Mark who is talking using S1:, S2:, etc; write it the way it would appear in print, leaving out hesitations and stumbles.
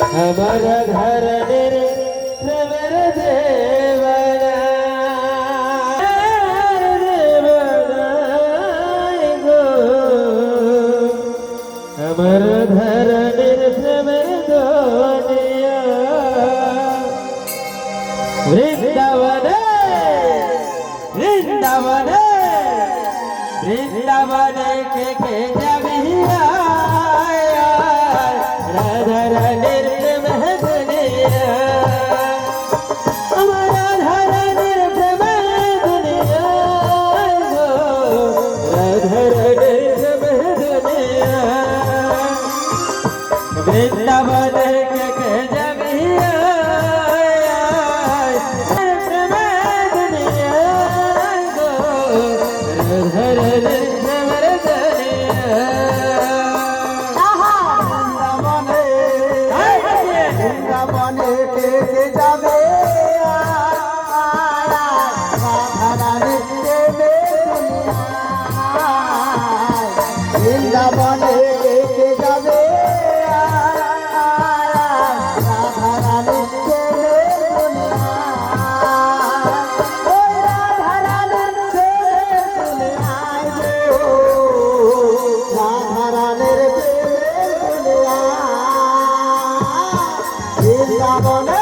S1: আমার ধরনের প্রেমের দেবনা গো, আমার ধরনের প্রেমের দুনিয়া বৃন্দাবনে বৃন্দাবনে বৃন্দাবনে কে যাবি রাধা রানীর প্রেমে দুনিয়া, আমার রাধা রানীর প্রেমে দুনিয়া গো, রাধা রানীর প্রেমে দুনিয়া বৃন্দাবনে কে যাবি প্রেমে দুনিয়া গো, রাধা রানীর প্রেমে দুনিয়া।
S2: বৃন্দাবনে কে যাবে রাধারানীর প্রেমে দুনিয়ায়, বৃন্দাবনে কে যাবে রাধারানীর প্রেমে দুনিয়ায়, ওই রাধারানীর প্রেমে দুনিয়ায় গো, রাধারানীর প্রেমে দুনিয়ায় বৃন্দাবনে